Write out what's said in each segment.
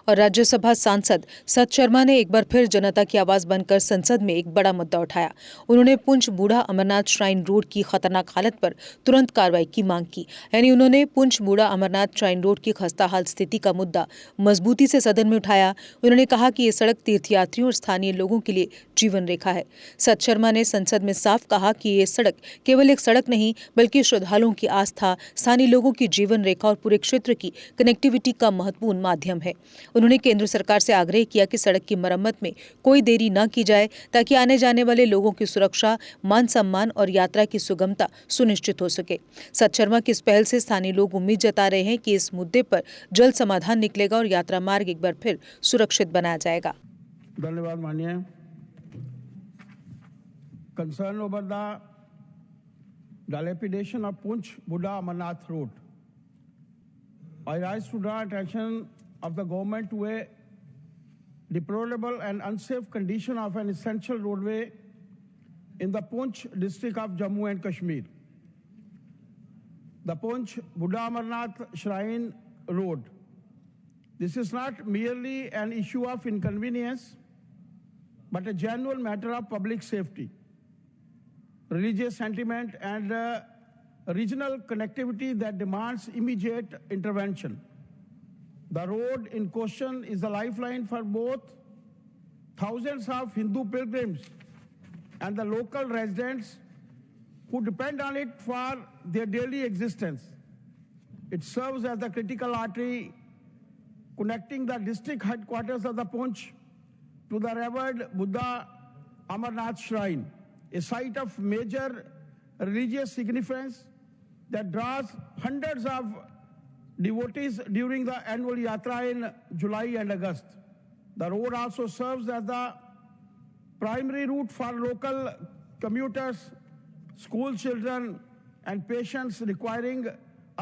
और राज्यसभा सांसद सत शर्मा ने एक बार फिर जनता की आवाज बनकर संसद में एक बड़ा मुद्दा उठाया। उन्होंने पुंछ बूढ़ा अमरनाथ श्राइन रोड की खतरनाक हालत पर तुरंत कार्रवाई की मांग की। यानी उन्होंने पुंछ बूढ़ा अमरनाथ श्राइन रोड की खस्ताहाल स्थिति का मुद्दा मजबूती से सदन में उठाया। उन्होंने कहा कि ये सड़क तीर्थयात्रियों और स्थानीय लोगों के लिए जीवन रेखा है। सत शर्मा ने संसद में साफ कहा कि ये सड़क केवल एक सड़क नहीं बल्कि श्रद्धालुओं की आस्था, स्थानीय लोगों की जीवन रेखा और पूरे क्षेत्र की कनेक्टिविटी का महत्वपूर्ण माध्यम है। उन्होंने केंद्र सरकार से आग्रह किया कि सड़क की मरम्मत में कोई देरी न की जाए ताकि आने जाने वाले लोगों की सुरक्षा, मान सम्मान और यात्रा की सुगमता सुनिश्चित हो सके। सत शर्मा की इस पहल से स्थानीय लोग उम्मीद जता रहे हैं कि इस मुद्दे पर जल्द समाधान निकलेगा और यात्रा मार्ग एक बार फिर सुरक्षित बनाया जाएगा। धन्यवाद माननीय। Concern over the dilapidation of Punch Buddha Amarnath Road. I rise to draw attention of the government to a deplorable and unsafe condition of an essential roadway in the Punch district of Jammu and Kashmir. The Punch Buddha Amarnath Shrine Road. This is not merely an issue of inconvenience, but a genuine matter of public safety, religious sentiment, and regional connectivity that demands immediate intervention. The road in question is a lifeline for both thousands of Hindu pilgrims and the local residents who depend on it for their daily existence. It serves as the critical artery connecting the district headquarters of the Punch to the revered Buddha Amarnath Shrine, a site of major religious significance that draws hundreds of devotees during the annual yatra in July and August. The road also serves as the primary route for local commuters, school children, and patients requiring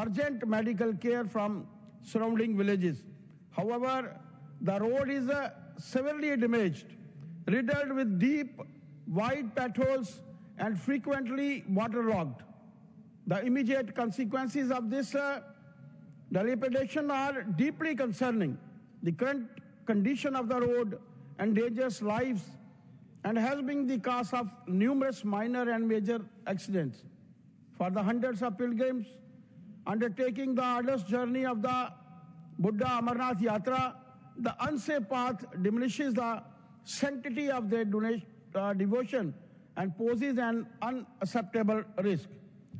urgent medical care from surrounding villages. However, the road is severely damaged, riddled with deep, wide potholes and frequently waterlogged. The immediate consequences of this dilapidation are deeply concerning. The current condition of the road endangers lives and has been the cause of numerous minor and major accidents. For the hundreds of pilgrims undertaking the arduous journey of the Buddha Amarnath Yatra, the unsafe path diminishes the sanctity of their devotion and poses an unacceptable risk.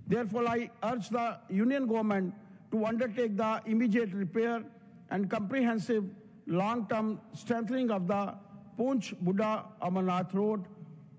Therefore, I urge the Union government to undertake the immediate repair and comprehensive long-term strengthening of the Punch Buddha Amarnath Road.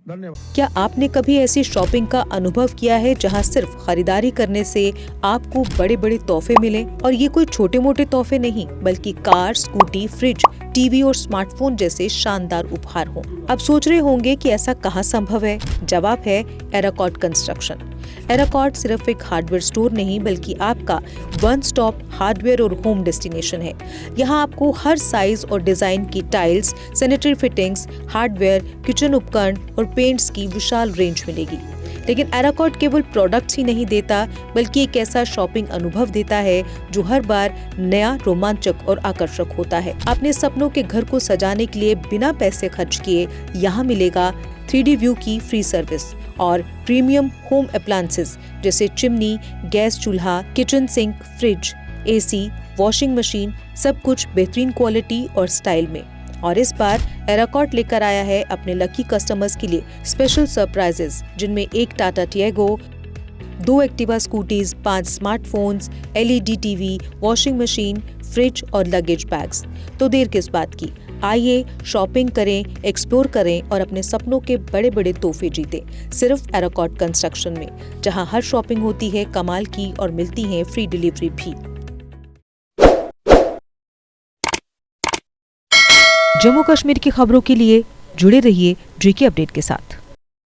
धन्यवाद। क्या आपने कभी ऐसी shopping का अनुभव किया है जहां सिर्फ खरीदारी करने से आपको बड़े बड़े तोहफे मिले? और ये कोई छोटे मोटे तोहफे नहीं बल्कि कार, स्कूटी, फ्रिज, टीवी और स्मार्टफोन जैसे शानदार उपहार हों। अब सोच रहे होंगे कि ऐसा कहां संभव है? जवाब है एराकॉट कंस्ट्रक्शन। एराकॉट सिर्फ एक हार्डवेयर स्टोर नहीं बल्कि आपका वन स्टॉप हार्डवेयर और होम डेस्टिनेशन है। यहाँ आपको हर साइज और डिजाइन की tiles, sanitary fittings, hardware, kitchen उपकरण और पेंट्स की विशाल रेंज मिलेगी। लेकिन एराकॉट केवल प्रोडक्ट्स ही नहीं देता बल्कि एक ऐसा शॉपिंग अनुभव देता है जो हर बार नया, रोमांचक और आकर्षक होता है। अपने सपनों के घर को सजाने के लिए बिना पैसे खर्च किए यहाँ मिलेगा 3D व्यू की फ्री सर्विस और प्रीमियम होम अप्लायंसेस जैसे चिमनी, गैस चूल्हा, kitchen sink, fridge, AC, washing machine, सब कुछ बेहतरीन क्वालिटी और स्टाइल में। और इस बार एराकॉट लेकर आया है अपने लकी कस्टमर्स के लिए स्पेशल सरप्राइजेस, जिनमें एक Tata Tiago, 2 Activa scooties, 5 smartphones, LED TV, washing machine, fridge और लगेज बैग्स। तो देर किस बात की, आइए शॉपिंग करें, एक्सप्लोर करें और अपने सपनों के बड़े बड़े तोहफे जीतें सिर्फ एराकॉट कंस्ट्रक्शन में, जहां हर शॉपिंग होती है कमाल की और मिलती है फ्री डिलीवरी भी। जम्मू कश्मीर की खबरों के लिए जुड़े रहिए GK अपडेट के साथ।